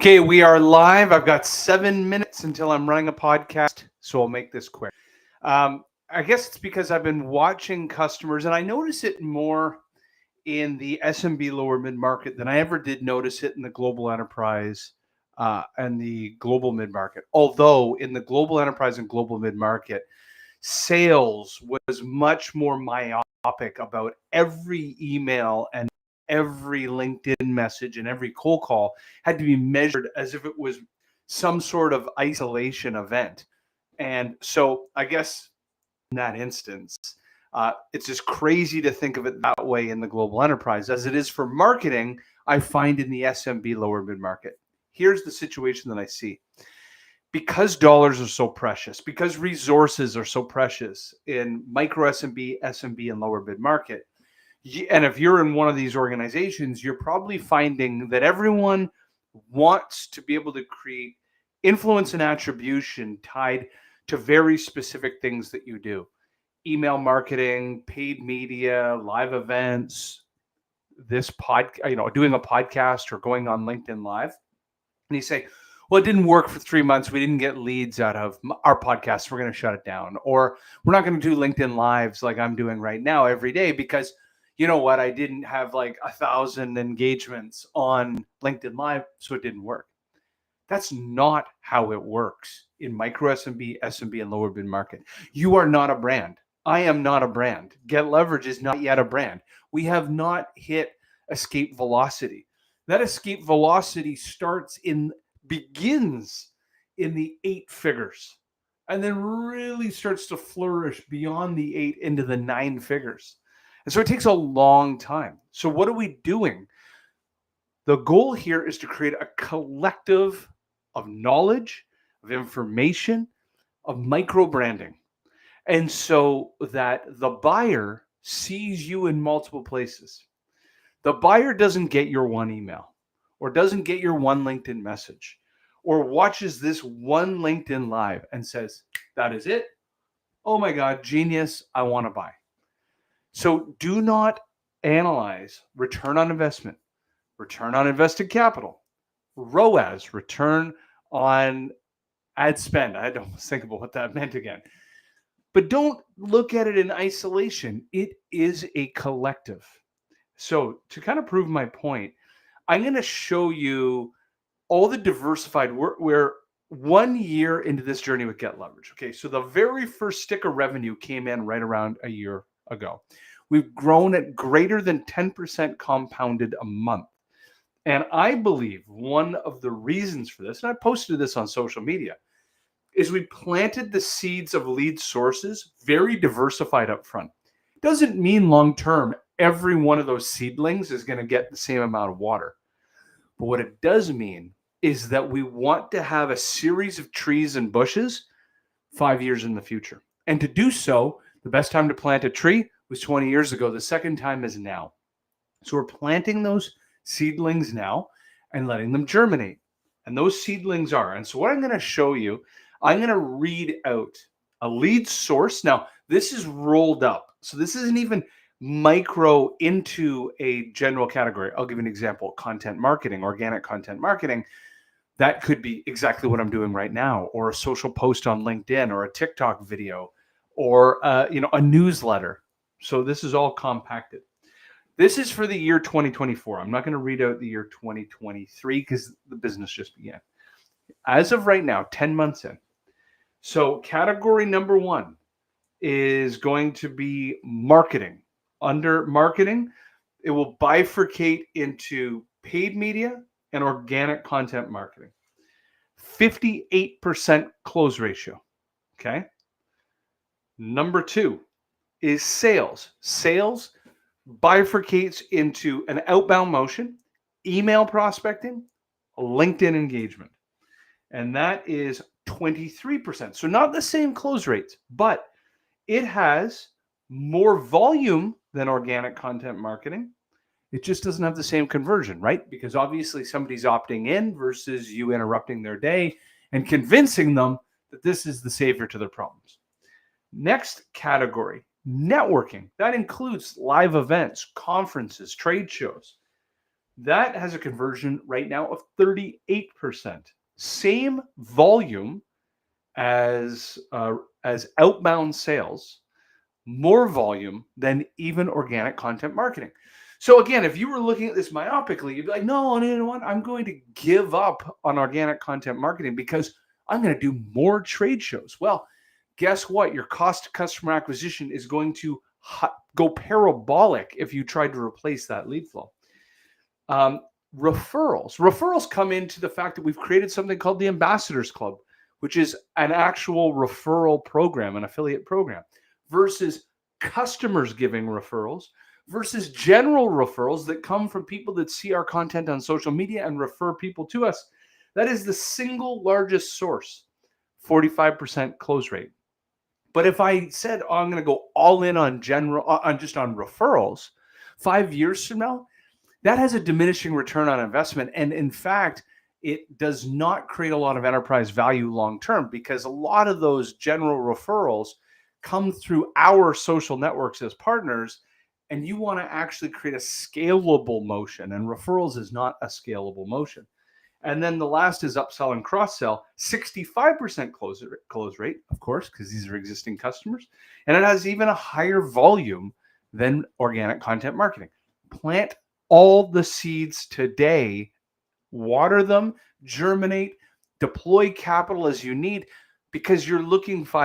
Okay, we are live. I've got 7 minutes until I'm running a podcast, so I'll make this quick. I guess it's because I've been watching customers, and I notice it more in the SMB lower mid market than I ever did notice it in the global enterprise and the global mid market. Although in the global enterprise and global mid market, sales was much more myopic about every email and every LinkedIn message and every cold call had to be measured as if it was some sort of isolation event. And so I guess in that instance, it's just crazy to think of it that way in the global enterprise as it is for marketing. I find in the SMB lower mid market. Here's the situation that I see because dollars are so precious, because resources are so precious in micro SMB, and lower mid market. And if you're in one of these organizations, you're probably finding that everyone wants to be able to create influence and attribution tied to very specific things that you do. Email marketing, paid media, live events, doing a podcast or going on LinkedIn Live. And you say, well, it didn't work for 3 months. We didn't get leads out of our podcast. We're going to shut it down. Or we're not going to do LinkedIn Lives like I'm doing right now every day because you know what? I didn't have like 1,000 engagements on LinkedIn Live, so it didn't work. That's not how it works in micro SMB, and lower mid market. You are not a brand. I am not a brand. Get Leverage is not yet a brand. We have not hit escape velocity. That escape velocity begins in the 8 figures and then really starts to flourish beyond the 8 into the 9 figures. And so it takes a long time. So what are we doing? The goal here is to create a collective of knowledge, of information, of micro branding. And so that the buyer sees you in multiple places. The buyer doesn't get your one email or doesn't get your one LinkedIn message or watches this one LinkedIn Live and says, that is it. Oh my God, genius. I want to buy. So do not analyze return on investment, return on invested capital, ROAS, return on ad spend. I had to almost think about what that meant again. But don't look at it in isolation. It is a collective. So to kind of prove my point, I'm going to show you all the diversified we're 1 year into this journey with Get Leverage. Okay, so the very first stick of revenue came in right around a year ago. We've grown at greater than 10% compounded a month. And I believe one of the reasons for this, and I posted this on social media, is we planted the seeds of lead sources very diversified up front. Doesn't mean long term every one of those seedlings is going to get the same amount of water. But what it does mean is that we want to have a series of trees and bushes 5 years in the future. And to do so, the best time to plant a tree was 20 years ago. The second time is now. So we're planting those seedlings now and letting them germinate. And those seedlings are. And so what I'm going to show you, I'm going to read out a lead source. Now, this is rolled up. So this isn't even micro into a general category. I'll give you an example. Content marketing, organic content marketing. That could be exactly what I'm doing right now, or a social post on LinkedIn, or a TikTok video, or a newsletter. So this is all compacted. This is for the year 2024. I'm not going to read out the year 2023 because the business just began. As of right now, 10 months in. So category number 1 is going to be marketing. Under marketing, it will bifurcate into paid media and organic content marketing. 58% close ratio. Okay. Number 2 is sales. Sales bifurcates into an outbound motion, email prospecting, LinkedIn engagement. And that is 23%. So not the same close rates, but it has more volume than organic content marketing. It just doesn't have the same conversion, right? Because obviously somebody's opting in versus you interrupting their day and convincing them that this is the savior to their problems. Next That has a conversion right now of 38%. Same volume as outbound sales, more volume than even organic content marketing. So again, if you were looking at this myopically, you'd be like, no, you know what? I'm going to give up on organic content marketing because I'm going to do more trade shows. Well, guess what? Your cost of customer acquisition is going to go parabolic if you tried to replace that lead flow. Um, referrals come into the fact that we've created something called the Ambassadors Club, which is an actual referral program, an affiliate program, versus customers giving referrals versus general referrals that come from people that see our content on social media and refer people to us. That is the single largest source, 45% close rate. But if I said, oh, I'm going to go all in on just on referrals, 5 years from now, that has a diminishing return on investment. And in fact, it does not create a lot of enterprise value long term, because a lot of those general referrals come through our social networks as partners. And you want to actually create a scalable motion. And referrals is not a scalable motion. And then the last is upsell and cross sell, 65% close rate, of course, because these are existing customers. And it has even a higher volume than organic content marketing. Plant all the seeds today, water them, germinate, deploy capital as you need, because you're looking 5